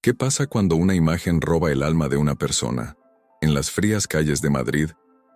¿Qué pasa cuando una imagen roba el alma de una persona? En las frías calles de Madrid,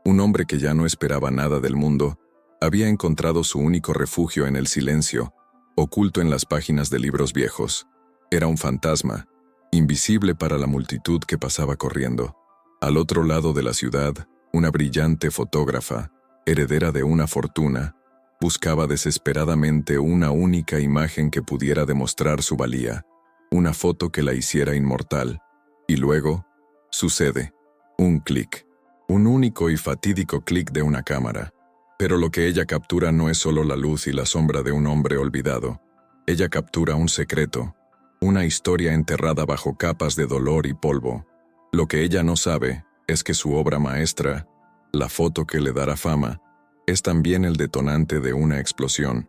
un hombre que ya no esperaba nada del mundo, había encontrado su único refugio en el silencio, oculto en las páginas de libros viejos. Era un fantasma, invisible para la multitud que pasaba corriendo. Al otro lado de la ciudad, una brillante fotógrafa, heredera de una fortuna, buscaba desesperadamente una única imagen que pudiera demostrar su valía, una foto que la hiciera inmortal. Y luego, sucede, un clic, un único y fatídico clic de una cámara. Pero lo que ella captura no es solo la luz y la sombra de un hombre olvidado. Ella captura un secreto, una historia enterrada bajo capas de dolor y polvo. Lo que ella no sabe es que su obra maestra, la foto que le dará fama, es también el detonante de una explosión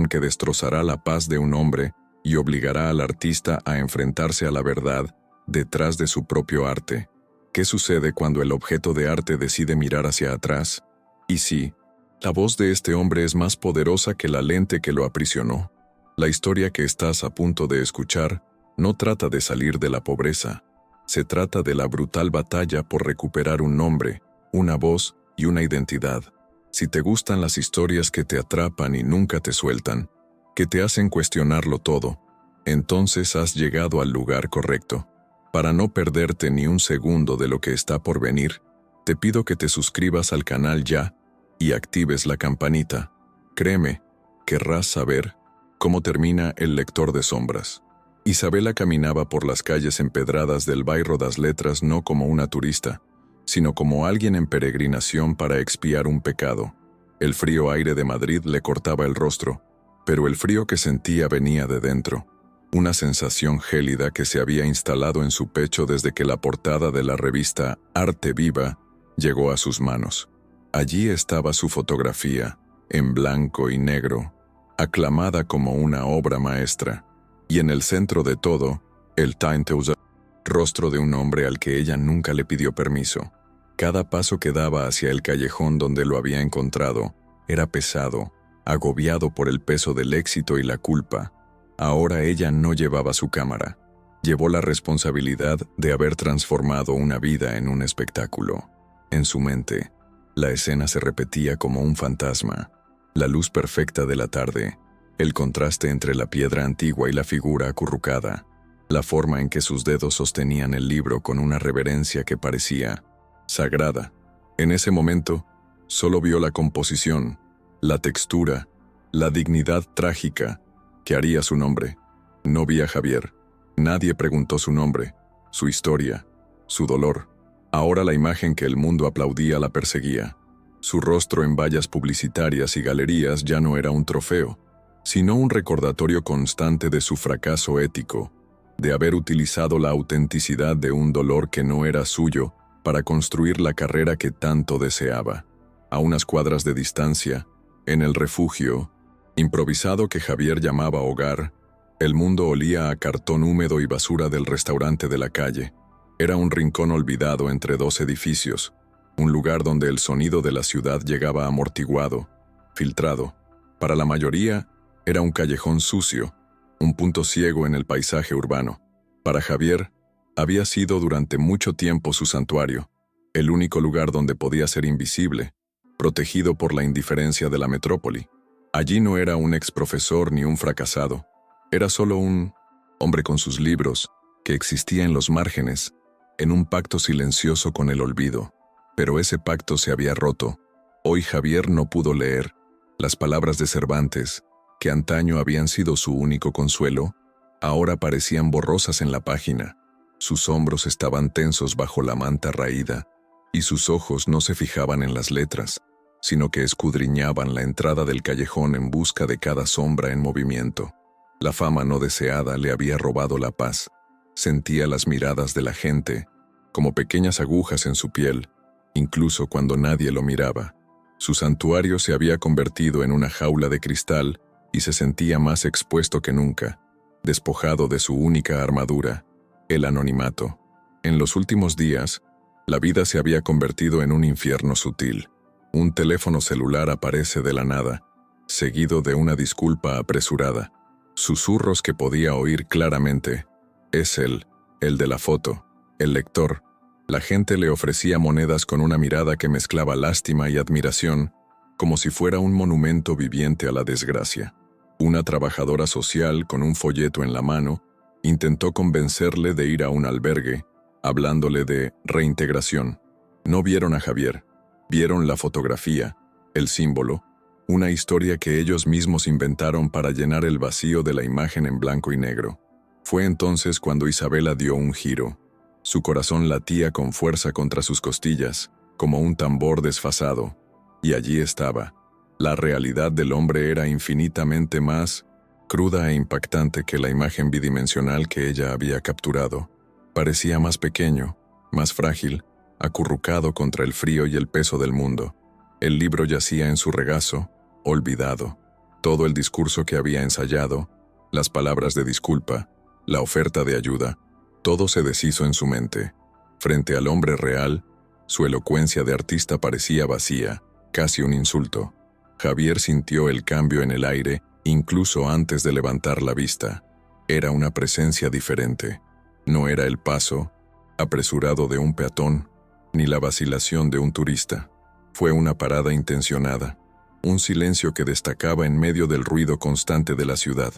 que destrozará la paz de un hombre y obligará al artista a enfrentarse a la verdad detrás de su propio arte. ¿Qué sucede cuando el objeto de arte decide mirar hacia atrás? Y sí, la voz de este hombre es más poderosa que la lente que lo aprisionó. La historia que estás a punto de escuchar no trata de salir de la pobreza. Se trata de la brutal batalla por recuperar un nombre, una voz y una identidad. Si te gustan las historias que te atrapan y nunca te sueltan, que te hacen cuestionarlo todo, entonces has llegado al lugar correcto. Para no perderte ni un segundo de lo que está por venir, te pido que te suscribas al canal ya y actives la campanita. Créeme, querrás saber cómo termina El lector de sombras. Isabela caminaba por las calles empedradas del Bairro das Letras no como una turista, sino como alguien en peregrinación para expiar un pecado. El frío aire de Madrid le cortaba el rostro, pero el frío que sentía venía de dentro, una sensación gélida que se había instalado en su pecho desde que la portada de la revista Arte Viva llegó a sus manos. Allí estaba su fotografía, en blanco y negro, aclamada como una obra maestra, y en el centro de todo, el Tinteuse, rostro de un hombre al que ella nunca le pidió permiso. Cada paso que daba hacia el callejón donde lo había encontrado era pesado, agobiado por el peso del éxito y la culpa. Ahora ella no llevaba su cámara, llevó la responsabilidad de haber transformado una vida en un espectáculo. En su mente, la escena se repetía como un fantasma. La luz perfecta de la tarde, el contraste entre la piedra antigua y la figura acurrucada, la forma en que sus dedos sostenían el libro con una reverencia que parecía sagrada. En ese momento, solo vio la composición, la textura, la dignidad trágica que haría su nombre. No vi a Javier. Nadie preguntó su nombre, su historia, su dolor. Ahora la imagen que el mundo aplaudía la perseguía. Su rostro en vallas publicitarias y galerías ya no era un trofeo, sino un recordatorio constante de su fracaso ético, de haber utilizado la autenticidad de un dolor que no era suyo para construir la carrera que tanto deseaba. A unas cuadras de distancia, en el refugio, improvisado que Javier llamaba hogar, el mundo olía a cartón húmedo y basura del restaurante de la calle. Era un rincón olvidado entre dos edificios, un lugar donde el sonido de la ciudad llegaba amortiguado, filtrado. Para la mayoría, era un callejón sucio, un punto ciego en el paisaje urbano. Para Javier, había sido durante mucho tiempo su santuario, el único lugar donde podía ser invisible, protegido por la indiferencia de la metrópoli. Allí no era un exprofesor ni un fracasado, era solo un hombre con sus libros, que existía en los márgenes, en un pacto silencioso con el olvido. Pero ese pacto se había roto. Hoy Javier no pudo leer las palabras de Cervantes, que antaño habían sido su único consuelo, ahora parecían borrosas en la página. Sus hombros estaban tensos bajo la manta raída, y sus ojos no se fijaban en las letras, sino que escudriñaban la entrada del callejón en busca de cada sombra en movimiento. La fama no deseada le había robado la paz. Sentía las miradas de la gente, como pequeñas agujas en su piel, incluso cuando nadie lo miraba. Su santuario se había convertido en una jaula de cristal y se sentía más expuesto que nunca, despojado de su única armadura, el anonimato. En los últimos días, la vida se había convertido en un infierno sutil. Un teléfono celular aparece de la nada, seguido de una disculpa apresurada. Susurros que podía oír claramente. Es él, el de la foto, el lector. La gente le ofrecía monedas con una mirada que mezclaba lástima y admiración, como si fuera un monumento viviente a la desgracia. Una trabajadora social, con un folleto en la mano, intentó convencerle de ir a un albergue, hablándole de reintegración. No vieron a Javier, vieron la fotografía, el símbolo, una historia que ellos mismos inventaron para llenar el vacío de la imagen en blanco y negro. Fue entonces cuando Isabela dio un giro. Su corazón latía con fuerza contra sus costillas, como un tambor desfasado. Y allí estaba. La realidad del hombre era infinitamente más cruda e impactante que la imagen bidimensional que ella había capturado. Parecía más pequeño, más frágil, acurrucado contra el frío y el peso del mundo. El libro yacía en su regazo, olvidado. Todo el discurso que había ensayado, las palabras de disculpa, la oferta de ayuda, todo se deshizo en su mente. Frente al hombre real, su elocuencia de artista parecía vacía, casi un insulto. Javier sintió el cambio en el aire, incluso antes de levantar la vista. Era una presencia diferente. No era el paso apresurado de un peatón, ni la vacilación de un turista. Fue una parada intencionada, un silencio que destacaba en medio del ruido constante de la ciudad.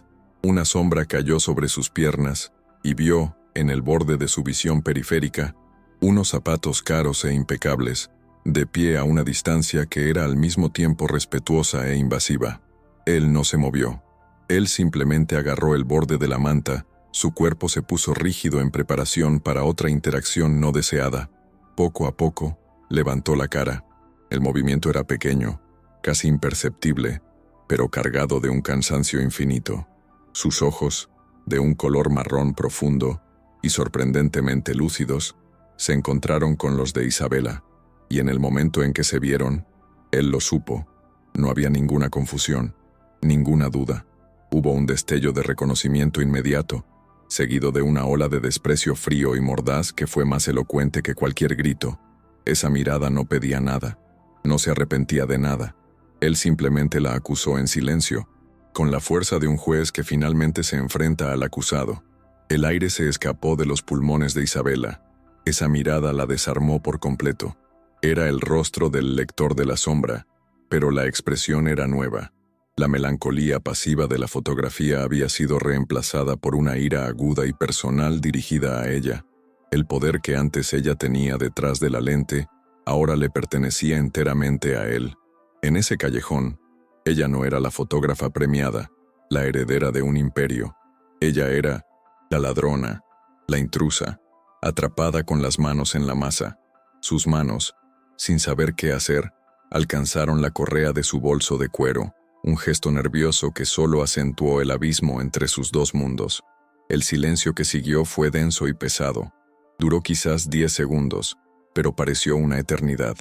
Una sombra cayó sobre sus piernas y vio, en el borde de su visión periférica, unos zapatos caros e impecables, de pie a una distancia que era al mismo tiempo respetuosa e invasiva. Él no se movió. Él simplemente agarró el borde de la manta, su cuerpo se puso rígido en preparación para otra interacción no deseada. Poco a poco, levantó la cara. El movimiento era pequeño, casi imperceptible, pero cargado de un cansancio infinito. Sus ojos, de un color marrón profundo y sorprendentemente lúcidos, se encontraron con los de Isabela, y en el momento en que se vieron, él lo supo. No había ninguna confusión, ninguna duda. Hubo un destello de reconocimiento inmediato, seguido de una ola de desprecio frío y mordaz que fue más elocuente que cualquier grito. Esa mirada no pedía nada, no se arrepentía de nada. Él simplemente la acusó en silencio, con la fuerza de un juez que finalmente se enfrenta al acusado. El aire se escapó de los pulmones de Isabela. Esa mirada la desarmó por completo. Era el rostro del lector de la sombra, pero la expresión era nueva. La melancolía pasiva de la fotografía había sido reemplazada por una ira aguda y personal dirigida a ella. El poder que antes ella tenía detrás de la lente, ahora le pertenecía enteramente a él. En ese callejón, ella no era la fotógrafa premiada, la heredera de un imperio. Ella era la ladrona, la intrusa, atrapada con las manos en la masa. Sus manos, sin saber qué hacer, alcanzaron la correa de su bolso de cuero, un gesto nervioso que solo acentuó el abismo entre sus dos mundos. El silencio que siguió fue denso y pesado. Duró quizás 10 segundos, pero pareció una eternidad.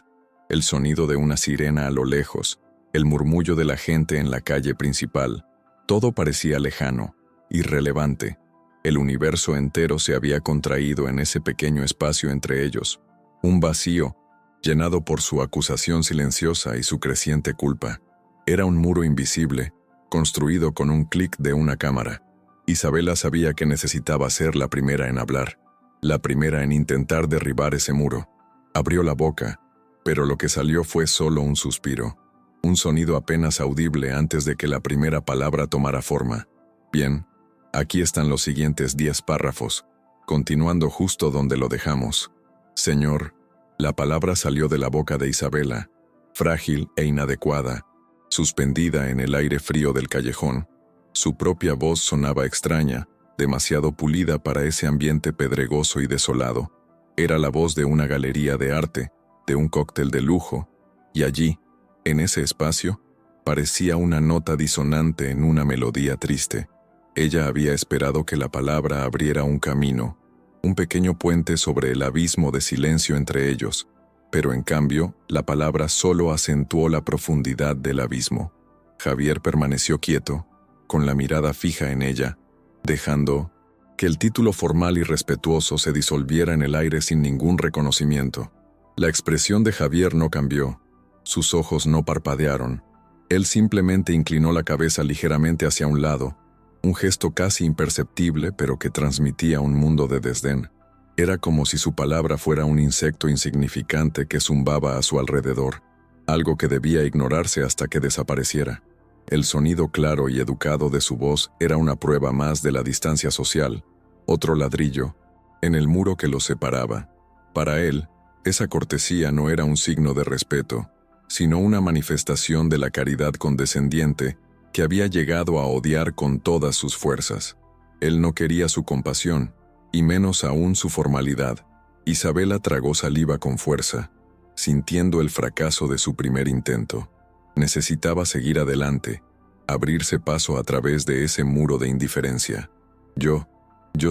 El sonido de una sirena a lo lejos, el murmullo de la gente en la calle principal, todo parecía lejano, irrelevante. El universo entero se había contraído en ese pequeño espacio entre ellos, un vacío, llenado por su acusación silenciosa y su creciente culpa. Era un muro invisible, construido con un clic de una cámara. Isabela sabía que necesitaba ser la primera en hablar, la primera en intentar derribar ese muro. Abrió la boca, pero lo que salió fue solo un suspiro, un sonido apenas audible antes de que la primera palabra tomara forma. Bien, aquí están los siguientes 10 párrafos, continuando justo donde lo dejamos. Señor, la palabra salió de la boca de Isabela, frágil e inadecuada, suspendida en el aire frío del callejón. Su propia voz sonaba extraña, demasiado pulida para ese ambiente pedregoso y desolado. Era la voz de una galería de arte, de un cóctel de lujo, y allí, en ese espacio, parecía una nota disonante en una melodía triste. Ella había esperado que la palabra abriera un camino, un pequeño puente sobre el abismo de silencio entre ellos, pero en cambio, la palabra solo acentuó la profundidad del abismo. Javier permaneció quieto, con la mirada fija en ella, dejando que el título formal y respetuoso se disolviera en el aire sin ningún reconocimiento. La expresión de Javier no cambió, sus ojos no parpadearon. Él simplemente inclinó la cabeza ligeramente hacia un lado, un gesto casi imperceptible pero que transmitía un mundo de desdén. Era como si su palabra fuera un insecto insignificante que zumbaba a su alrededor, algo que debía ignorarse hasta que desapareciera. El sonido claro y educado de su voz era una prueba más de la distancia social, otro ladrillo, en el muro que los separaba. Para él, esa cortesía no era un signo de respeto, sino una manifestación de la caridad condescendiente que había llegado a odiar con todas sus fuerzas. Él no quería su compasión, y menos aún su formalidad. Isabela tragó saliva con fuerza, sintiendo el fracaso de su primer intento. Necesitaba seguir adelante, abrirse paso a través de ese muro de indiferencia. Yo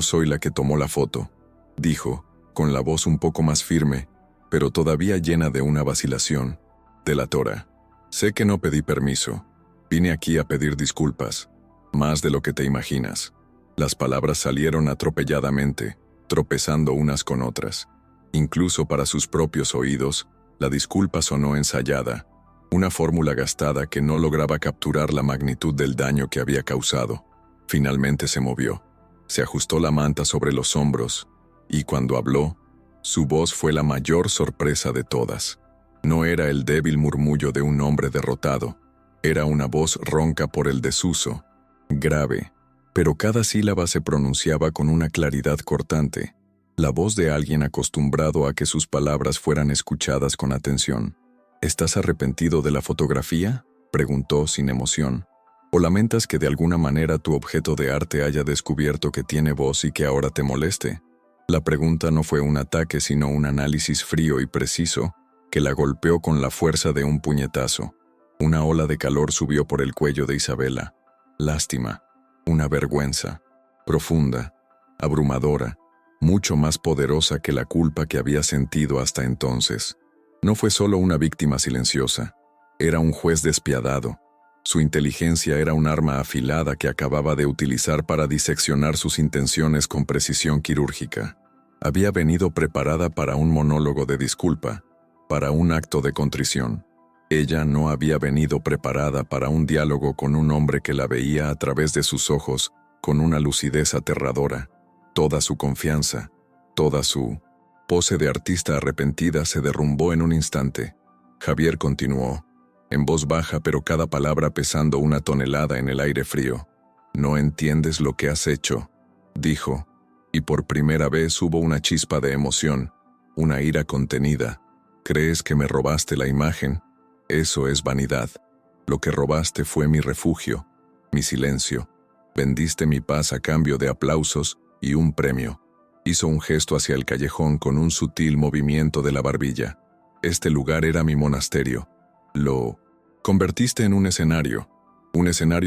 soy la que tomó la foto, dijo, con la voz un poco más firme, pero todavía llena de una vacilación. Delatora, sé que no pedí permiso. Vine aquí a pedir disculpas, más de lo que te imaginas. Las palabras salieron atropelladamente, tropezando unas con otras. Incluso para sus propios oídos, la disculpa sonó ensayada, una fórmula gastada que no lograba capturar la magnitud del daño que había causado. Finalmente se movió, se ajustó la manta sobre los hombros, y cuando habló, su voz fue la mayor sorpresa de todas. No era el débil murmullo de un hombre derrotado, era una voz ronca por el desuso, grave, pero cada sílaba se pronunciaba con una claridad cortante, la voz de alguien acostumbrado a que sus palabras fueran escuchadas con atención. ¿Estás arrepentido de la fotografía?, preguntó sin emoción. ¿O lamentas que de alguna manera tu objeto de arte haya descubierto que tiene voz y que ahora te moleste? La pregunta no fue un ataque sino un análisis frío y preciso que la golpeó con la fuerza de un puñetazo. Una ola de calor subió por el cuello de Isabela. Lástima, una vergüenza, profunda, abrumadora, mucho más poderosa que la culpa que había sentido hasta entonces. No fue solo una víctima silenciosa, era un juez despiadado. Su inteligencia era un arma afilada que acababa de utilizar para diseccionar sus intenciones con precisión quirúrgica. Había venido preparada para un monólogo de disculpa, para un acto de contrición. Ella no había venido preparada para un diálogo con un hombre que la veía a través de sus ojos con una lucidez aterradora. Toda su confianza, toda su pose de artista arrepentida se derrumbó en un instante. Javier continuó, en voz baja pero cada palabra pesando una tonelada en el aire frío. «No entiendes lo que has hecho», dijo, y por primera vez hubo una chispa de emoción, una ira contenida. «¿Crees que me robaste la imagen? Eso es vanidad. Lo que robaste fue mi refugio, mi silencio. Vendiste mi paz a cambio de aplausos y un premio». Hizo un gesto hacia el callejón con un sutil movimiento de la barbilla. «Este lugar era mi monasterio. Lo convertiste en un escenario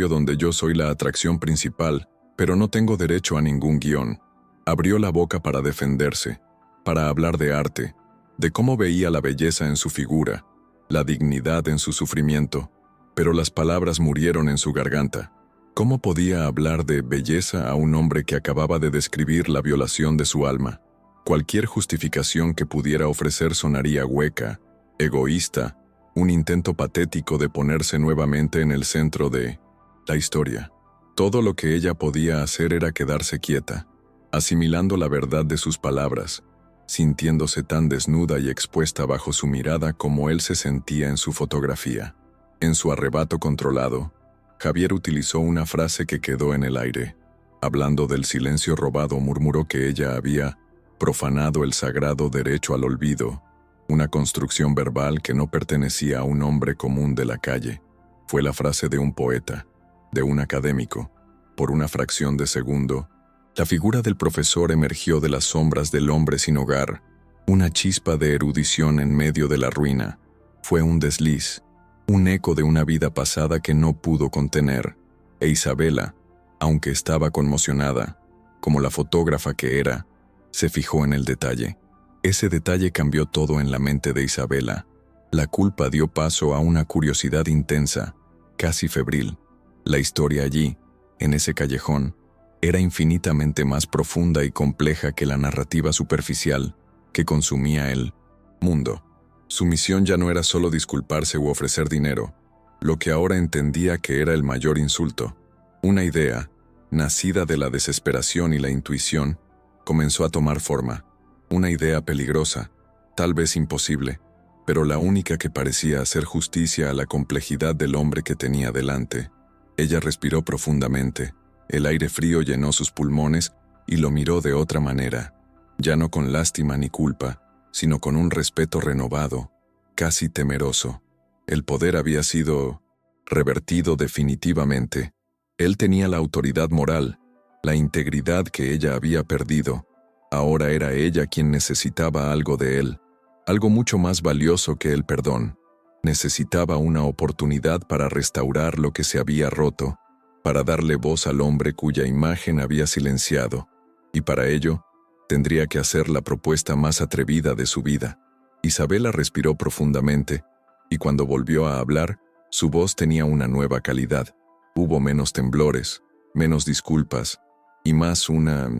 donde yo soy la atracción principal, pero no tengo derecho a ningún guión». Abrió la boca para defenderse, para hablar de arte, de cómo veía la belleza en su figura, la dignidad en su sufrimiento, pero las palabras murieron en su garganta. ¿Cómo podía hablar de belleza a un hombre que acababa de describir la violación de su alma? Cualquier justificación que pudiera ofrecer sonaría hueca, egoísta, un intento patético de ponerse nuevamente en el centro de la historia. Todo lo que ella podía hacer era quedarse quieta, asimilando la verdad de sus palabras, sintiéndose tan desnuda y expuesta bajo su mirada como él se sentía en su fotografía. En su arrebato controlado, Javier utilizó una frase que quedó en el aire. Hablando del silencio robado, murmuró que ella había profanado el sagrado derecho al olvido, una construcción verbal que no pertenecía a un hombre común de la calle. Fue la frase de un poeta, de un académico. Por una fracción de segundo, la figura del profesor emergió de las sombras del hombre sin hogar, una chispa de erudición en medio de la ruina. Fue un desliz, un eco de una vida pasada que no pudo contener, e Isabela, aunque estaba conmocionada, como la fotógrafa que era, se fijó en el detalle. Ese detalle cambió todo en la mente de Isabela. La culpa dio paso a una curiosidad intensa, casi febril. La historia allí, en ese callejón, era infinitamente más profunda y compleja que la narrativa superficial que consumía el mundo. Su misión ya no era solo disculparse u ofrecer dinero, lo que ahora entendía que era el mayor insulto. Una idea, nacida de la desesperación y la intuición, comenzó a tomar forma. Una idea peligrosa, tal vez imposible, pero la única que parecía hacer justicia a la complejidad del hombre que tenía delante. Ella respiró profundamente, el aire frío llenó sus pulmones y lo miró de otra manera, ya no con lástima ni culpa, sino con un respeto renovado, casi temeroso. El poder había sido revertido definitivamente. Él tenía la autoridad moral, la integridad que ella había perdido. Ahora era ella quien necesitaba algo de él, algo mucho más valioso que el perdón. Necesitaba una oportunidad para restaurar lo que se había roto, para darle voz al hombre cuya imagen había silenciado, y para ello, tendría que hacer la propuesta más atrevida de su vida. Isabela respiró profundamente, y cuando volvió a hablar, su voz tenía una nueva calidad. Hubo menos temblores, menos disculpas, y más una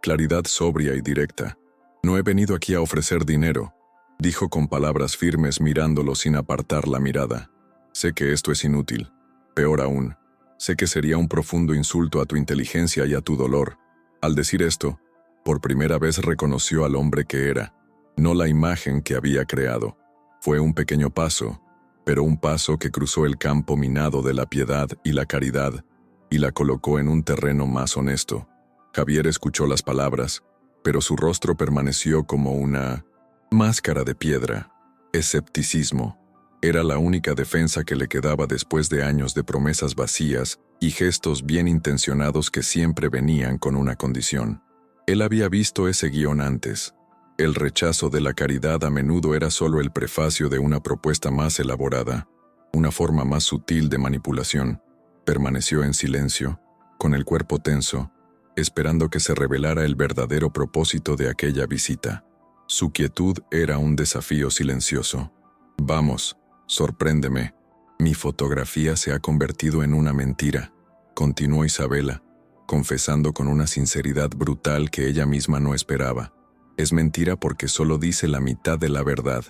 claridad sobria y directa. «No he venido aquí a ofrecer dinero», dijo con palabras firmes mirándolo sin apartar la mirada. «Sé que esto es inútil. Peor aún, sé que sería un profundo insulto a tu inteligencia y a tu dolor». Al decir esto, por primera vez reconoció al hombre que era, no la imagen que había creado. Fue un pequeño paso, pero un paso que cruzó el campo minado de la piedad y la caridad, y la colocó en un terreno más honesto. Javier escuchó las palabras, pero su rostro permaneció como una máscara de piedra. Escepticismo. Era la única defensa que le quedaba después de años de promesas vacías y gestos bien intencionados que siempre venían con una condición. Él había visto ese guión antes. El rechazo de la caridad a menudo era solo el prefacio de una propuesta más elaborada, una forma más sutil de manipulación. Permaneció en silencio, con el cuerpo tenso, esperando que se revelara el verdadero propósito de aquella visita. Su quietud era un desafío silencioso. «Vamos, sorpréndeme. Mi fotografía se ha convertido en una mentira», continuó Isabela, confesando con una sinceridad brutal que ella misma no esperaba. «Es mentira porque solo dice la mitad de la verdad.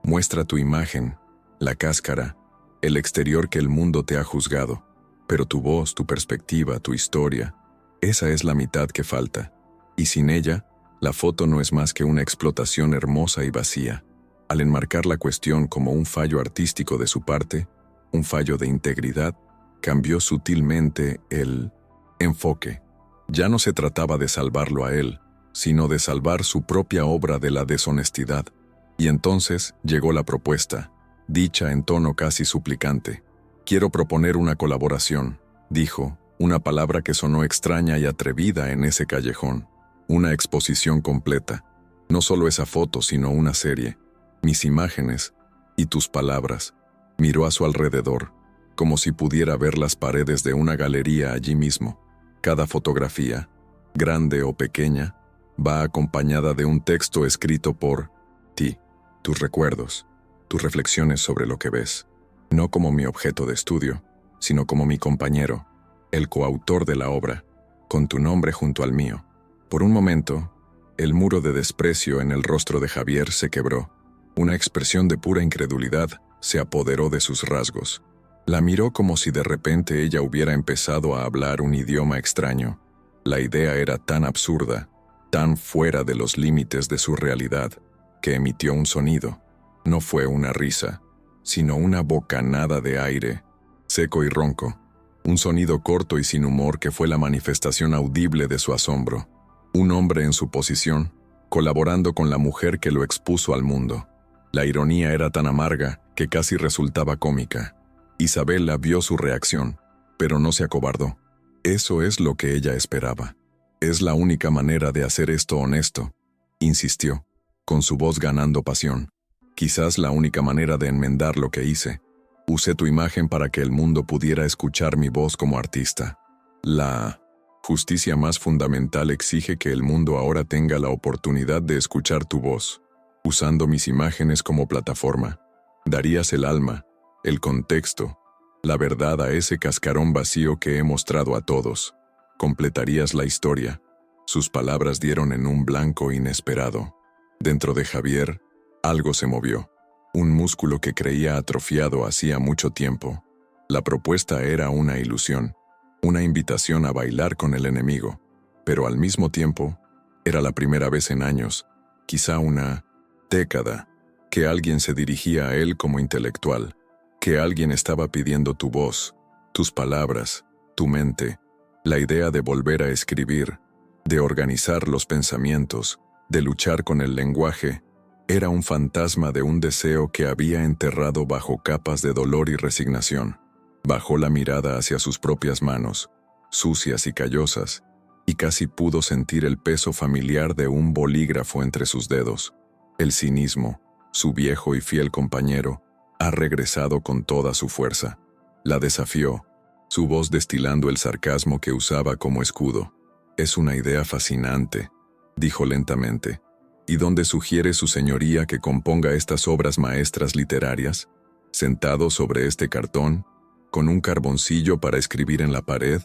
Muestra tu imagen, la cáscara, el exterior que el mundo te ha juzgado. Pero tu voz, tu perspectiva, tu historia, esa es la mitad que falta. Y sin ella, la foto no es más que una explotación hermosa y vacía». Al enmarcar la cuestión como un fallo artístico de su parte, un fallo de integridad, cambió sutilmente el enfoque. Ya no se trataba de salvarlo a él, sino de salvar su propia obra de la deshonestidad. Y entonces llegó la propuesta, dicha en tono casi suplicante. «Quiero proponer una colaboración», dijo, una palabra que sonó extraña y atrevida en ese callejón. «Una exposición completa. No solo esa foto, sino una serie. Mis imágenes y tus palabras». Miró a su alrededor, como si pudiera ver las paredes de una galería allí mismo. Cada fotografía, grande o pequeña, va acompañada de un texto escrito por ti, tus recuerdos, tus reflexiones sobre lo que ves, no como mi objeto de estudio, sino como mi compañero, el coautor de la obra, con tu nombre junto al mío. Por un momento, el muro de desprecio en el rostro de Javier se quebró. Una expresión de pura incredulidad se apoderó de sus rasgos. La miró como si de repente ella hubiera empezado a hablar un idioma extraño. La idea era tan absurda, tan fuera de los límites de su realidad, que emitió un sonido. No fue una risa, sino una bocanada de aire, seco y ronco. Un sonido corto y sin humor que fue la manifestación audible de su asombro. Un hombre en su posición, colaborando con la mujer que lo expuso al mundo. La ironía era tan amarga que casi resultaba cómica. Isabela vio su reacción, pero no se acobardó. Eso es lo que ella esperaba. «Es la única manera de hacer esto honesto», insistió, con su voz ganando pasión. «Quizás la única manera de enmendar lo que hice. Usé tu imagen para que el mundo pudiera escuchar mi voz como artista. La justicia más fundamental exige que el mundo ahora tenga la oportunidad de escuchar tu voz. Usando mis imágenes como plataforma, darías el alma, el contexto, la verdad a ese cascarón vacío que he mostrado a todos. Completarías la historia». Sus palabras dieron en un blanco inesperado. Dentro de Javier, algo se movió. Un músculo que creía atrofiado hacía mucho tiempo. La propuesta era una ilusión. una invitación a bailar con el enemigo, pero al mismo tiempo, era la primera vez en años, quizá una década, que alguien se dirigía a él como intelectual, que alguien estaba pidiendo tu voz, tus palabras, tu mente, la idea de volver a escribir, de organizar los pensamientos, de luchar con el lenguaje. Era un fantasma de un deseo que había enterrado bajo capas de dolor y resignación. Bajó la mirada hacia sus propias manos, sucias y callosas, y casi pudo sentir el peso familiar de un bolígrafo entre sus dedos. El cinismo, su viejo y fiel compañero, ha regresado con toda su fuerza. La desafió, su voz destilando el sarcasmo que usaba como escudo. «Es una idea fascinante», dijo lentamente. «¿Y dónde sugiere su señoría que componga estas obras maestras literarias? ¿Sentado sobre este cartón, con un carboncillo para escribir en la pared?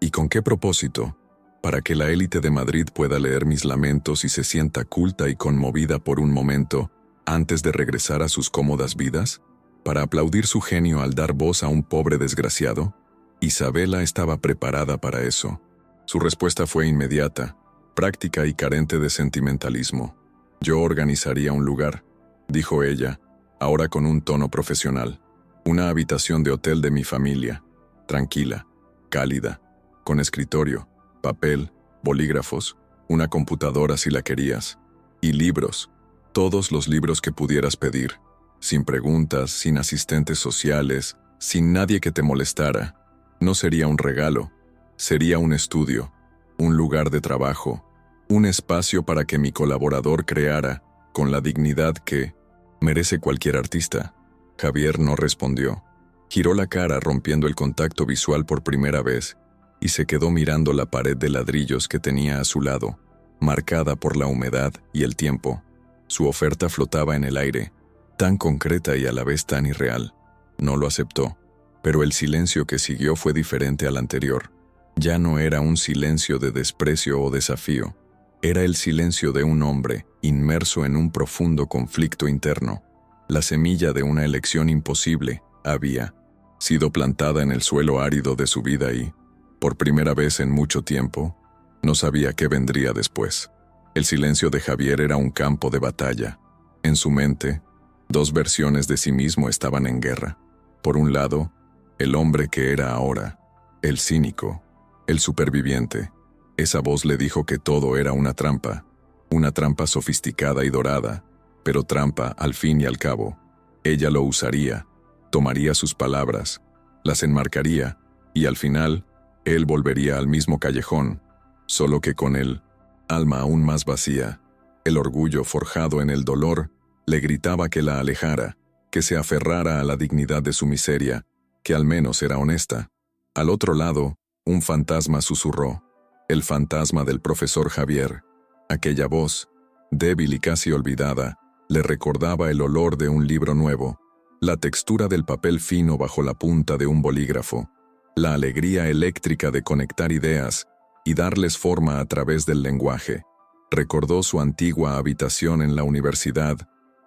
¿Y con qué propósito? ¿Para que la élite de Madrid pueda leer mis lamentos y se sienta culta y conmovida por un momento antes de regresar a sus cómodas vidas? ¿Para aplaudir su genio al dar voz a un pobre desgraciado?» Isabela estaba preparada para eso. Su respuesta fue inmediata, práctica y carente de sentimentalismo. «Yo organizaría un lugar», dijo ella, ahora con un tono profesional. «Una habitación de hotel de mi familia, tranquila, cálida, con escritorio, papel, bolígrafos, una computadora si la querías, y libros, todos los libros que pudieras pedir, sin preguntas, sin asistentes sociales, sin nadie que te molestara. No sería un regalo, sería un estudio, un lugar de trabajo, un espacio para que mi colaborador creara, con la dignidad que merece cualquier artista». Javier no respondió. Giró la cara rompiendo el contacto visual por primera vez y se quedó mirando la pared de ladrillos que tenía a su lado, marcada por la humedad y el tiempo. Su oferta flotaba en el aire, tan concreta y a la vez tan irreal. No lo aceptó, pero el silencio que siguió fue diferente al anterior. Ya no era un silencio de desprecio o desafío. Era el silencio de un hombre inmerso en un profundo conflicto interno. La semilla de una elección imposible había sido plantada en el suelo árido de su vida y, por primera vez en mucho tiempo, no sabía qué vendría después. El silencio de Javier era un campo de batalla. En su mente, dos versiones de sí mismo estaban en guerra. Por un lado, el hombre que era ahora, el cínico, el superviviente. Esa voz le dijo que todo era una trampa sofisticada y dorada, pero trampa al fin y al cabo. Ella lo usaría, tomaría sus palabras, las enmarcaría, y al final, él volvería al mismo callejón, solo que con el alma aún más vacía. El orgullo forjado en el dolor le gritaba que la alejara, que se aferrara a la dignidad de su miseria, que al menos era honesta. Al otro lado, un fantasma susurró, el fantasma del profesor Javier. Aquella voz, débil y casi olvidada, le recordaba el olor de un libro nuevo, la textura del papel fino bajo la punta de un bolígrafo, la alegría eléctrica de conectar ideas y darles forma a través del lenguaje. Recordó su antigua habitación en la universidad,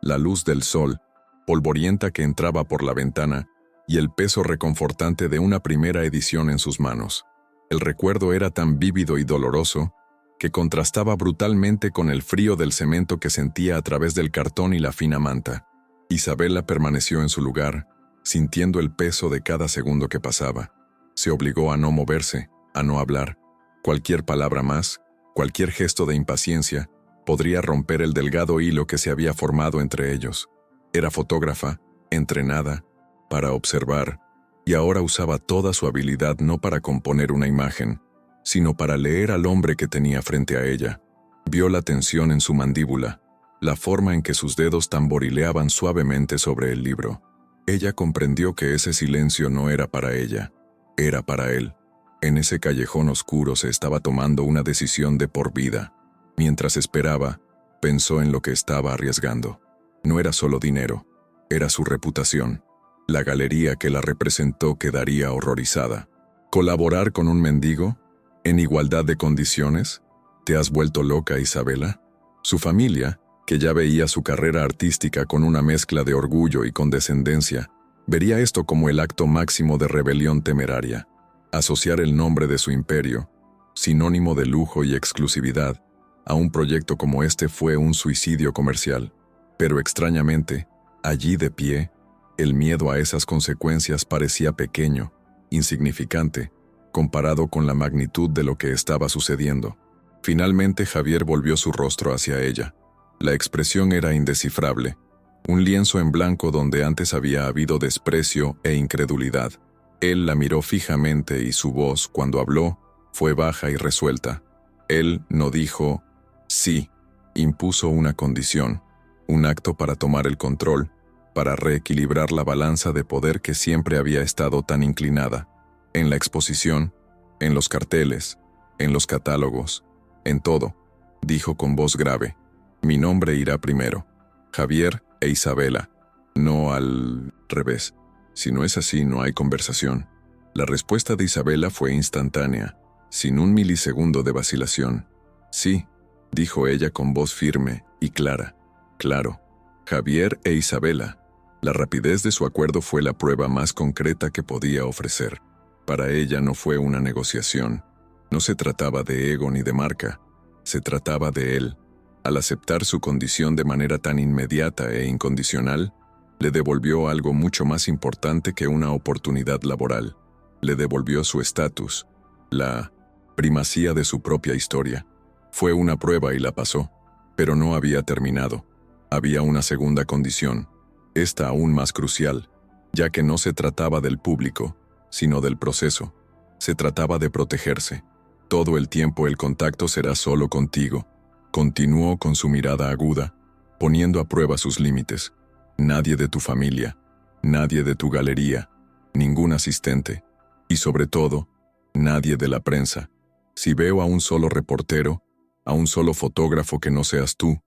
la luz del sol, polvorienta que entraba por la ventana, y el peso reconfortante de una primera edición en sus manos. El recuerdo era tan vívido y doloroso que contrastaba brutalmente con el frío del cemento que sentía a través del cartón y la fina manta. Isabela permaneció en su lugar, sintiendo el peso de cada segundo que pasaba. Se obligó a no moverse, a no hablar. Cualquier palabra más, cualquier gesto de impaciencia, podría romper el delgado hilo que se había formado entre ellos. Era fotógrafa, entrenada, para observar, y ahora usaba toda su habilidad no para componer una imagen, sino para leer al hombre que tenía frente a ella. Vio la tensión en su mandíbula, la forma en que sus dedos tamborileaban suavemente sobre el libro. Ella comprendió que ese silencio no era para ella, era para él. En ese callejón oscuro se estaba tomando una decisión de por vida. Mientras esperaba, pensó en lo que estaba arriesgando. No era solo dinero, era su reputación. La galería que la representó quedaría horrorizada. ¿Colaborar con un mendigo? ¿En igualdad de condiciones? ¿Te has vuelto loca, Isabela? Su familia, que ya veía su carrera artística con una mezcla de orgullo y condescendencia, vería esto como el acto máximo de rebelión temeraria. Asociar el nombre de su imperio, sinónimo de lujo y exclusividad, a un proyecto como este fue un suicidio comercial. Pero extrañamente, allí de pie, el miedo a esas consecuencias parecía pequeño, insignificante, comparado con la magnitud de lo que estaba sucediendo. Finalmente Javier volvió su rostro hacia ella. La expresión era indescifrable, un lienzo en blanco donde antes había habido desprecio e incredulidad. Él la miró fijamente y su voz, cuando habló, fue baja y resuelta. Él no dijo sí, impuso una condición, un acto para tomar el control, para reequilibrar la balanza de poder que siempre había estado tan inclinada. En la exposición, en los carteles, en los catálogos, en todo, dijo con voz grave: mi nombre irá primero, Javier e Isabela, no al revés. Si no es así, no hay conversación. La respuesta de Isabela fue instantánea, sin un milisegundo de vacilación. Sí, dijo ella con voz firme y clara. Claro, Javier e Isabela. La rapidez de su acuerdo fue la prueba más concreta que podía ofrecer. Para ella no fue una negociación. No se trataba de ego ni de marca. Se trataba de él. Al aceptar su condición de manera tan inmediata e incondicional, le devolvió algo mucho más importante que una oportunidad laboral. Le devolvió su estatus, la primacía de su propia historia. Fue una prueba y la pasó, pero no había terminado. Había una segunda condición, esta aún más crucial, ya que no se trataba del público, sino del proceso. Se trataba de protegerse. Todo el tiempo el contacto será solo contigo. Continuó con su mirada aguda, poniendo a prueba sus límites. Nadie de tu familia, nadie de tu galería, ningún asistente, y sobre todo, nadie de la prensa. Si veo a un solo reportero, a un solo fotógrafo que no seas tú,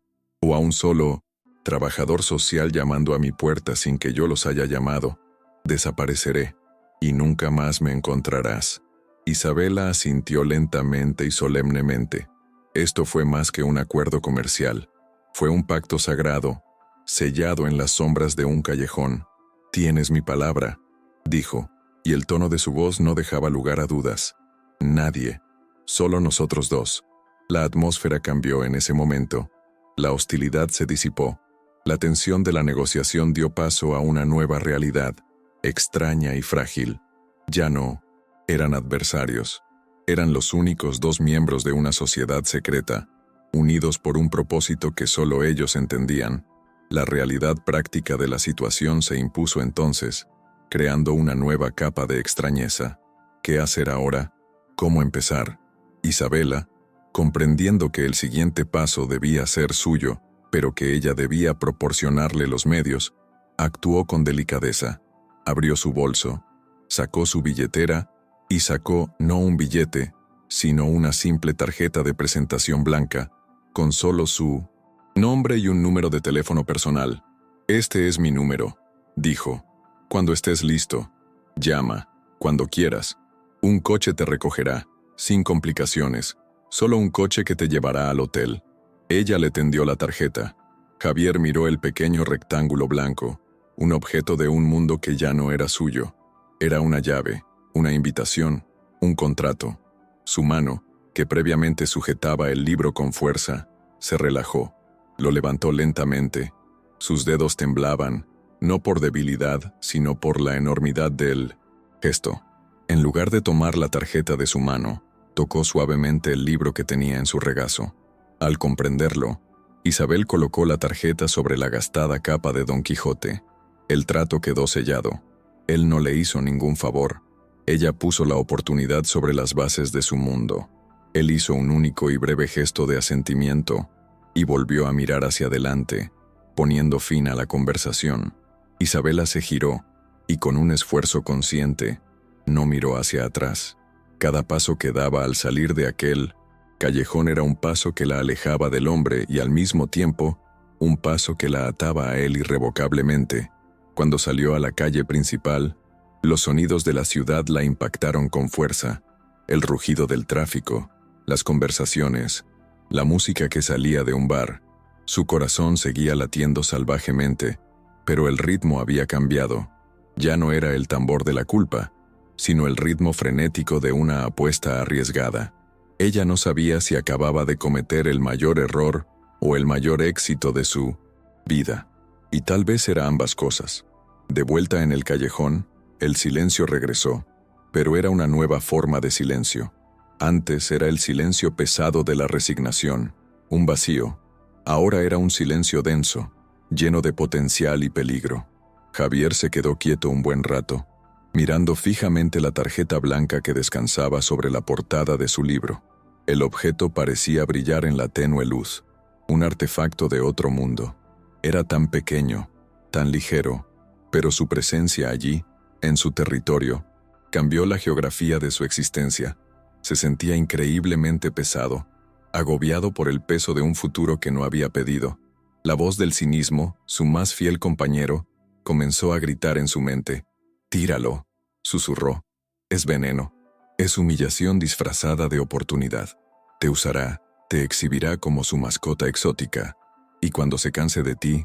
o a un solo trabajador social llamando a mi puerta sin que yo los haya llamado, desapareceré, y nunca más me encontrarás. Isabela asintió lentamente y solemnemente. Esto fue más que un acuerdo comercial. Fue un pacto sagrado, sellado en las sombras de un callejón. Tienes mi palabra, dijo, y el tono de su voz no dejaba lugar a dudas. Nadie, solo nosotros dos. La atmósfera cambió en ese momento. La hostilidad se disipó. La tensión de la negociación dio paso a una nueva realidad, extraña y frágil. Ya no eran adversarios. Eran los únicos dos miembros de una sociedad secreta, unidos por un propósito que solo ellos entendían. La realidad práctica de la situación se impuso entonces, creando una nueva capa de extrañeza. ¿Qué hacer ahora? ¿Cómo empezar? Isabela, comprendiendo que el siguiente paso debía ser suyo, pero que ella debía proporcionarle los medios, actuó con delicadeza. Abrió su bolso, sacó su billetera y sacó no un billete, sino una simple tarjeta de presentación blanca, con solo su nombre y un número de teléfono personal. Este es mi número, dijo. Cuando estés listo, llama, cuando quieras. Un coche te recogerá, sin complicaciones, solo un coche que te llevará al hotel. Ella le tendió la tarjeta. Javier miró el pequeño rectángulo blanco, un objeto de un mundo que ya no era suyo. Era una llave, una invitación, un contrato. Su mano, que previamente sujetaba el libro con fuerza, se relajó. Lo levantó lentamente. Sus dedos temblaban, no por debilidad, sino por la enormidad del gesto. En lugar de tomar la tarjeta de su mano, tocó suavemente el libro que tenía en su regazo. Al comprenderlo, Isabel colocó la tarjeta sobre la gastada capa de Don Quijote. El trato quedó sellado. Él no le hizo ningún favor. Ella puso la oportunidad sobre las bases de su mundo. Él hizo un único y breve gesto de asentimiento y volvió a mirar hacia adelante, poniendo fin a la conversación. Isabela se giró y con un esfuerzo consciente, no miró hacia atrás. Cada paso que daba al salir de aquel callejón era un paso que la alejaba del hombre y al mismo tiempo, un paso que la ataba a él irrevocablemente. Cuando salió a la calle principal, los sonidos de la ciudad la impactaron con fuerza. El rugido del tráfico, las conversaciones, la música que salía de un bar. Su corazón seguía latiendo salvajemente, pero el ritmo había cambiado. Ya no era el tambor de la culpa, sino el ritmo frenético de una apuesta arriesgada. Ella no sabía si acababa de cometer el mayor error o el mayor éxito de su vida. Y tal vez era ambas cosas. De vuelta en el callejón, el silencio regresó, pero era una nueva forma de silencio. Antes era el silencio pesado de la resignación, un vacío. Ahora era un silencio denso, lleno de potencial y peligro. Javier se quedó quieto un buen rato, mirando fijamente la tarjeta blanca que descansaba sobre la portada de su libro. El objeto parecía brillar en la tenue luz, un artefacto de otro mundo. Era tan pequeño, tan ligero, pero su presencia allí, en su territorio, cambió la geografía de su existencia. Se sentía increíblemente pesado, agobiado por el peso de un futuro que no había pedido. La voz del cinismo, su más fiel compañero, comenzó a gritar en su mente. «Tíralo», susurró. «Es veneno. Es humillación disfrazada de oportunidad. Te usará, te exhibirá como su mascota exótica. Y cuando se canse de ti,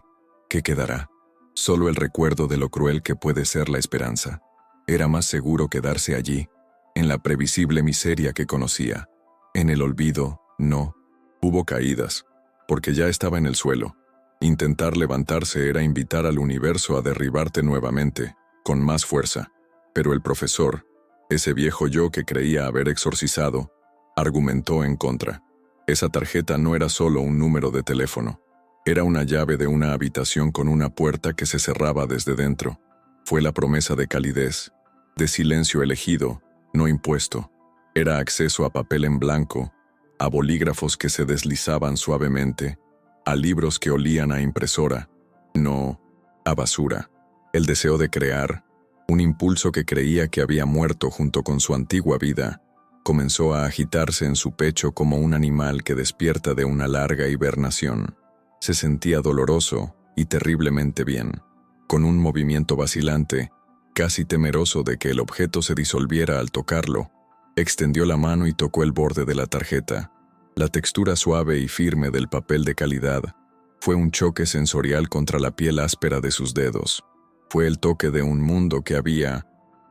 ¿qué quedará? Solo el recuerdo de lo cruel que puede ser la esperanza». Era más seguro quedarse allí, en la previsible miseria que conocía. En el olvido, no. Hubo caídas, porque ya estaba en el suelo. Intentar levantarse era invitar al universo a derribarte nuevamente, con más fuerza. Pero el profesor, ese viejo yo que creía haber exorcizado, argumentó en contra. Esa tarjeta no era solo un número de teléfono. Era una llave de una habitación con una puerta que se cerraba desde dentro. Fue la promesa de calidez, de silencio elegido, no impuesto. Era acceso a papel en blanco, a bolígrafos que se deslizaban suavemente, a libros que olían a impresora, no a basura. El deseo de crear, un impulso que creía que había muerto junto con su antigua vida, comenzó a agitarse en su pecho como un animal que despierta de una larga hibernación. Se sentía doloroso y terriblemente bien. Con un movimiento vacilante, casi temeroso de que el objeto se disolviera al tocarlo, extendió la mano y tocó el borde de la tarjeta. La textura suave y firme del papel de calidad fue un choque sensorial contra la piel áspera de sus dedos. Fue el toque de un mundo que había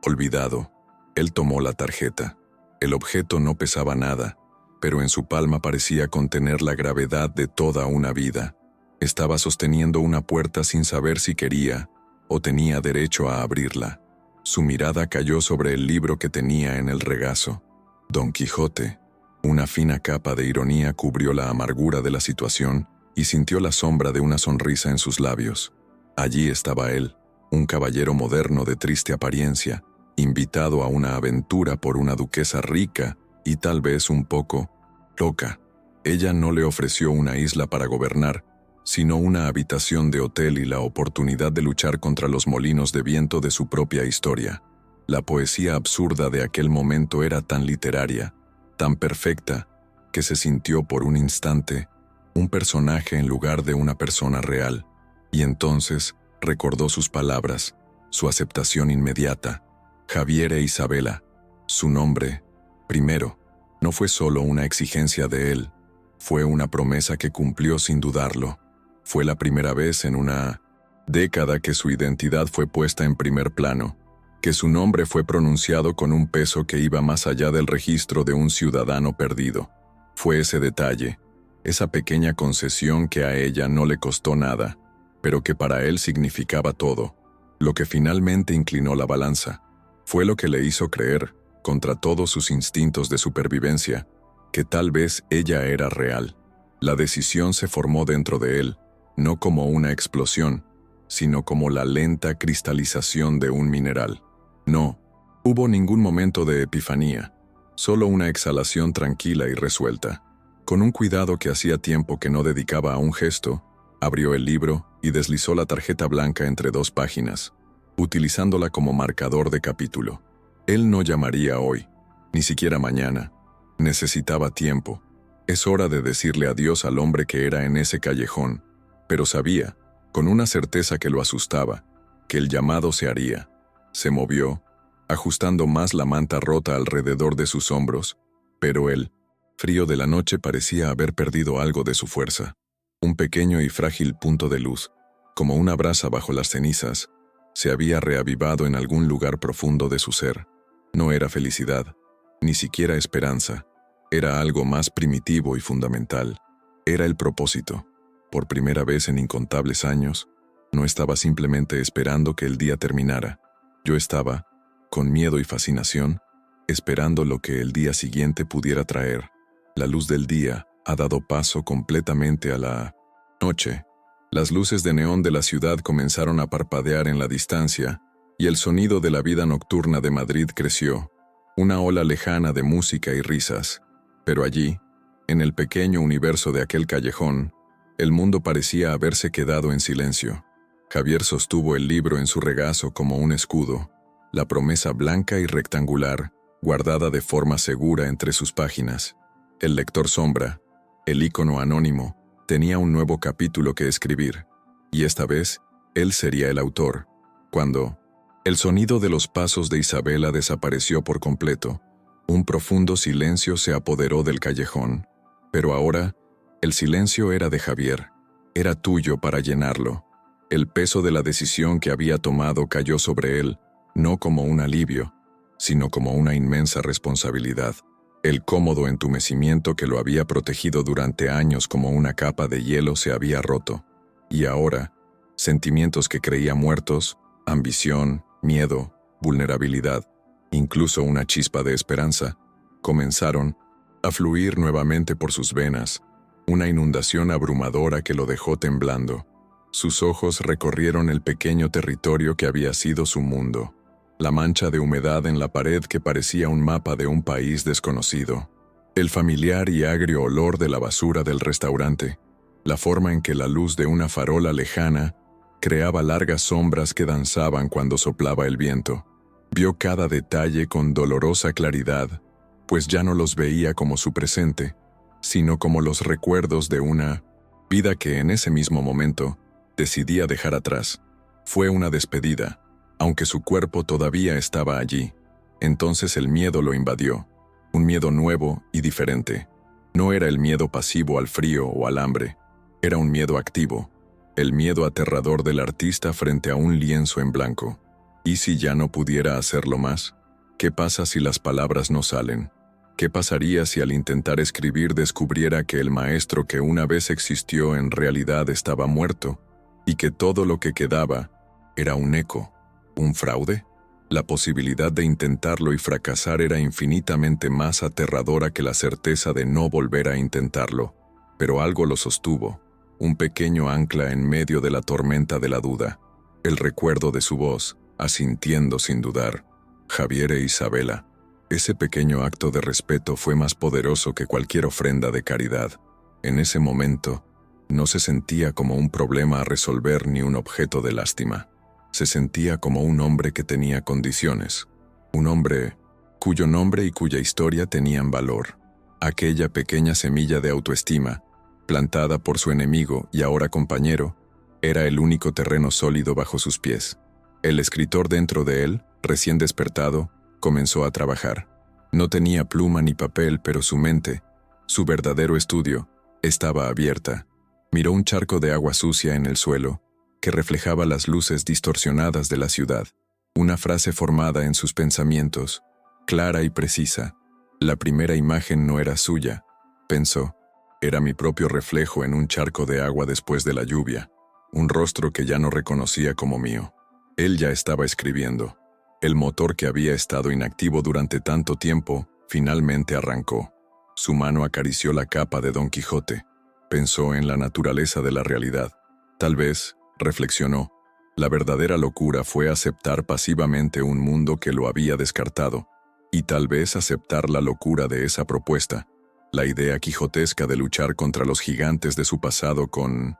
olvidado. Él tomó la tarjeta. El objeto no pesaba nada, pero en su palma parecía contener la gravedad de toda una vida. Estaba sosteniendo una puerta sin saber si quería o tenía derecho a abrirla. Su mirada cayó sobre el libro que tenía en el regazo. Don Quijote. Una fina capa de ironía cubrió la amargura de la situación y sintió la sombra de una sonrisa en sus labios. Allí estaba él, un caballero moderno de triste apariencia, invitado a una aventura por una duquesa rica y tal vez un poco loca. Ella no le ofreció una isla para gobernar, sino una habitación de hotel y la oportunidad de luchar contra los molinos de viento de su propia historia. La poesía absurda de aquel momento era tan literaria, tan perfecta, que se sintió por un instante un personaje en lugar de una persona real, y entonces recordó sus palabras, su aceptación inmediata. Javier e Isabela, su nombre, primero, no fue solo una exigencia de él, fue una promesa que cumplió sin dudarlo. Fue la primera vez en una década que su identidad fue puesta en primer plano, que su nombre fue pronunciado con un peso que iba más allá del registro de un ciudadano perdido. Fue ese detalle, esa pequeña concesión que a ella no le costó nada, pero que para él significaba todo, lo que finalmente inclinó la balanza. Fue lo que le hizo creer, contra todos sus instintos de supervivencia, que tal vez ella era real. La decisión se formó dentro de él, no como una explosión, sino como la lenta cristalización de un mineral. No hubo ningún momento de epifanía, solo una exhalación tranquila y resuelta. Con un cuidado que hacía tiempo que no dedicaba a un gesto, abrió el libro y deslizó la tarjeta blanca entre dos páginas, utilizándola como marcador de capítulo. Él no llamaría hoy, ni siquiera mañana. Necesitaba tiempo. Es hora de decirle adiós al hombre que era en ese callejón, pero sabía, con una certeza que lo asustaba, que el llamado se haría. Se movió, ajustando más la manta rota alrededor de sus hombros, pero el frío de la noche parecía haber perdido algo de su fuerza. Un pequeño y frágil punto de luz, como una brasa bajo las cenizas, se había reavivado en algún lugar profundo de su ser. No era felicidad, ni siquiera esperanza. Era algo más primitivo y fundamental. Era el propósito. Por primera vez en incontables años, no estaba simplemente esperando que el día terminara. Yo estaba, con miedo y fascinación, esperando lo que el día siguiente pudiera traer. La luz del día ha dado paso completamente a la noche. Las luces de neón de la ciudad comenzaron a parpadear en la distancia, y el sonido de la vida nocturna de Madrid creció, una ola lejana de música y risas. Pero allí, en el pequeño universo de aquel callejón, el mundo parecía haberse quedado en silencio. Javier sostuvo el libro en su regazo como un escudo, la promesa blanca y rectangular, guardada de forma segura entre sus páginas. El lector sombra, el ícono anónimo, tenía un nuevo capítulo que escribir, y esta vez, él sería el autor. Cuando el sonido de los pasos de Isabela desapareció por completo, un profundo silencio se apoderó del callejón. Pero ahora, el silencio era de Javier, era tuyo para llenarlo. El peso de la decisión que había tomado cayó sobre él, no como un alivio, sino como una inmensa responsabilidad. El cómodo entumecimiento que lo había protegido durante años como una capa de hielo se había roto. Y ahora, sentimientos que creía muertos, ambición, miedo, vulnerabilidad, incluso una chispa de esperanza, comenzaron a fluir nuevamente por sus venas, una inundación abrumadora que lo dejó temblando. Sus ojos recorrieron el pequeño territorio que había sido su mundo, la mancha de humedad en la pared que parecía un mapa de un país desconocido, el familiar y agrio olor de la basura del restaurante, la forma en que la luz de una farola lejana creaba largas sombras que danzaban cuando soplaba el viento. Vio cada detalle con dolorosa claridad, pues ya no los veía como su presente, sino como los recuerdos de una vida que en ese mismo momento decidía dejar atrás. Fue una despedida, aunque su cuerpo todavía estaba allí. Entonces el miedo lo invadió, un miedo nuevo y diferente. No era el miedo pasivo al frío o al hambre, era un miedo activo, el miedo aterrador del artista frente a un lienzo en blanco. ¿Y si ya no pudiera hacerlo más? ¿Qué pasa si las palabras no salen? ¿Qué pasaría si al intentar escribir descubriera que el maestro que una vez existió en realidad estaba muerto, y que todo lo que quedaba era un eco, un fraude? La posibilidad de intentarlo y fracasar era infinitamente más aterradora que la certeza de no volver a intentarlo, pero algo lo sostuvo, un pequeño ancla en medio de la tormenta de la duda, el recuerdo de su voz, asintiendo sin dudar. Javier e Isabela. Ese pequeño acto de respeto fue más poderoso que cualquier ofrenda de caridad. En ese momento, no se sentía como un problema a resolver ni un objeto de lástima. Se sentía como un hombre que tenía condiciones. Un hombre cuyo nombre y cuya historia tenían valor. Aquella pequeña semilla de autoestima, plantada por su enemigo y ahora compañero, era el único terreno sólido bajo sus pies. El escritor dentro de él, recién despertado, comenzó a trabajar. No tenía pluma ni papel, pero su mente, su verdadero estudio, estaba abierta. Miró un charco de agua sucia en el suelo, que reflejaba las luces distorsionadas de la ciudad. Una frase formada en sus pensamientos, clara y precisa. La primera imagen no era suya, pensó. Era mi propio reflejo en un charco de agua después de la lluvia, un rostro que ya no reconocía como mío. Él ya estaba escribiendo. El motor que había estado inactivo durante tanto tiempo, finalmente arrancó. Su mano acarició la capa de Don Quijote. Pensó en la naturaleza de la realidad. Tal vez, reflexionó, la verdadera locura fue aceptar pasivamente un mundo que lo había descartado, y tal vez aceptar la locura de esa propuesta, la idea quijotesca de luchar contra los gigantes de su pasado con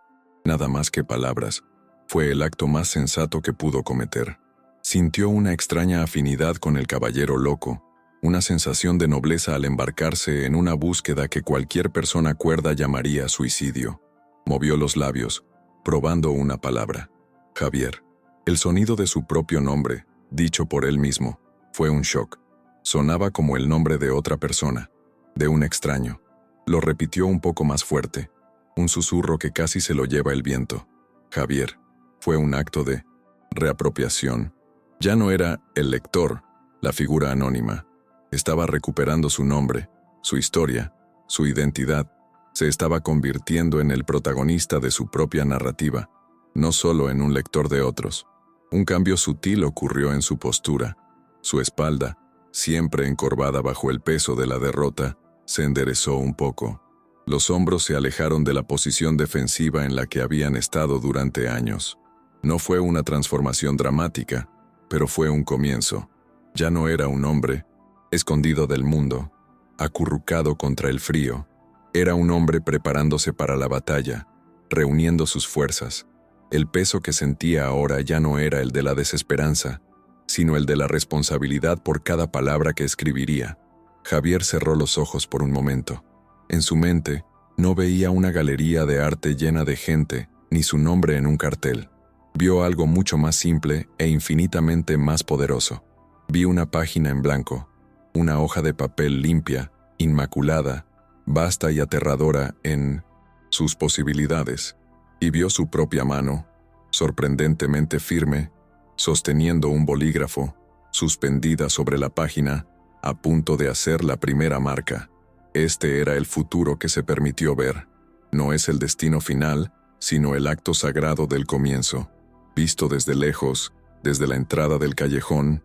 nada más que palabras. Fue el acto más sensato que pudo cometer. Sintió una extraña afinidad con el caballero loco, una sensación de nobleza al embarcarse en una búsqueda que cualquier persona cuerda llamaría suicidio. Movió los labios, probando una palabra. Javier. El sonido de su propio nombre, dicho por él mismo, fue un shock. Sonaba como el nombre de otra persona, de un extraño. Lo repitió un poco más fuerte, un susurro que casi se lo lleva el viento. Javier. Fue un acto de reapropiación. Ya no era el lector, La figura anónima estaba recuperando su nombre, su historia, su identidad. Se estaba convirtiendo en el protagonista de su propia narrativa, no solo en un lector de otros. Un cambio sutil ocurrió en su postura. Su espalda, siempre encorvada bajo el peso de la derrota, se enderezó un poco. Los hombros se alejaron de la posición defensiva en la que habían estado durante años. No fue una transformación dramática, pero fue un comienzo. Ya no era un hombre, escondido del mundo, acurrucado contra el frío. Era un hombre preparándose para la batalla, reuniendo sus fuerzas. El peso que sentía ahora ya no era el de la desesperanza, sino el de la responsabilidad por cada palabra que escribiría. Javier cerró los ojos por un momento. En su mente, no veía una galería de arte llena de gente, ni su nombre en un cartel. Vio algo mucho más simple e infinitamente más poderoso. Vi una página en blanco, una hoja de papel limpia, inmaculada, vasta y aterradora en sus posibilidades, y vio su propia mano, sorprendentemente firme, sosteniendo un bolígrafo, suspendida sobre la página, a punto de hacer la primera marca. Este era el futuro que se permitió ver. No es el destino final, sino el acto sagrado del comienzo. Visto desde lejos, desde la entrada del callejón,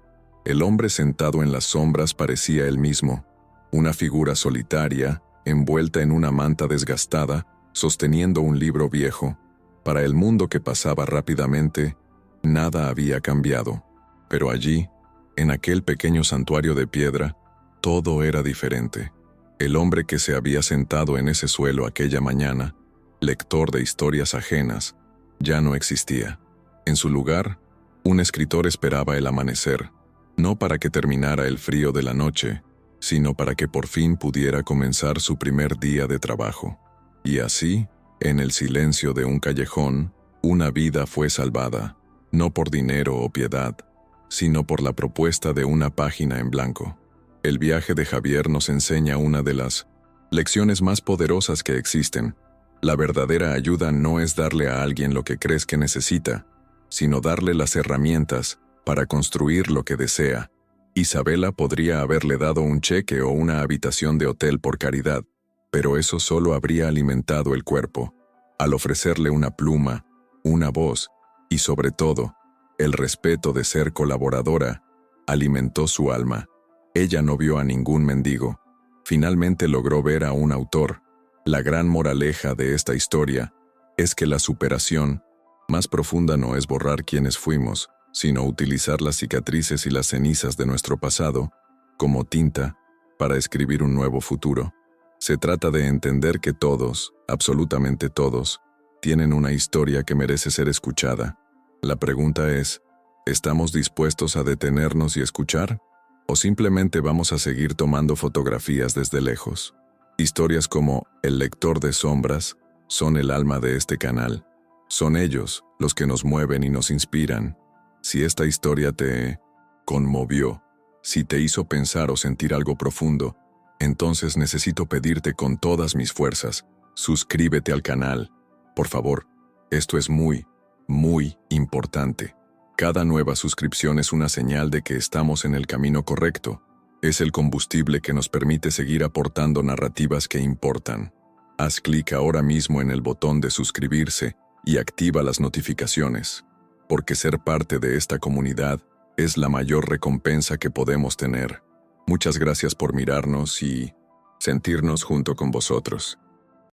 el hombre sentado en las sombras parecía él mismo, una figura solitaria, envuelta en una manta desgastada, sosteniendo un libro viejo. Para el mundo que pasaba rápidamente, nada había cambiado. Pero allí, en aquel pequeño santuario de piedra, todo era diferente. El hombre que se había sentado en ese suelo aquella mañana, lector de historias ajenas, ya no existía. En su lugar, un escritor esperaba el amanecer, no para que terminara el frío de la noche, sino para que por fin pudiera comenzar su primer día de trabajo. Y así, en el silencio de un callejón, una vida fue salvada, no por dinero o piedad, sino por la propuesta de una página en blanco. El viaje de Javier nos enseña una de las lecciones más poderosas que existen. La verdadera ayuda no es darle a alguien lo que crees que necesita, sino darle las herramientas para construir lo que desea. Isabela podría haberle dado un cheque o una habitación de hotel por caridad, pero eso solo habría alimentado el cuerpo. Al ofrecerle una pluma, una voz y, sobre todo, el respeto de ser colaboradora, alimentó su alma. Ella no vio a ningún mendigo. Finalmente logró ver a un autor. La gran moraleja de esta historia es que la superación más profunda no es borrar quienes fuimos, sino utilizar las cicatrices y las cenizas de nuestro pasado como tinta para escribir un nuevo futuro. Se trata de entender que todos, absolutamente todos, tienen una historia que merece ser escuchada. La pregunta es, ¿estamos dispuestos a detenernos y escuchar? ¿O simplemente vamos a seguir tomando fotografías desde lejos? Historias como El lector de sombras son el alma de este canal. Son ellos los que nos mueven y nos inspiran. Si esta historia te conmovió, si te hizo pensar o sentir algo profundo, entonces necesito pedirte con todas mis fuerzas, suscríbete al canal. Por favor, esto es muy, muy importante. Cada nueva suscripción es una señal de que estamos en el camino correcto. Es el combustible que nos permite seguir aportando narrativas que importan. Haz clic ahora mismo en el botón de suscribirse y activa las notificaciones, porque ser parte de esta comunidad es la mayor recompensa que podemos tener. Muchas gracias por mirarnos y sentirnos junto con vosotros.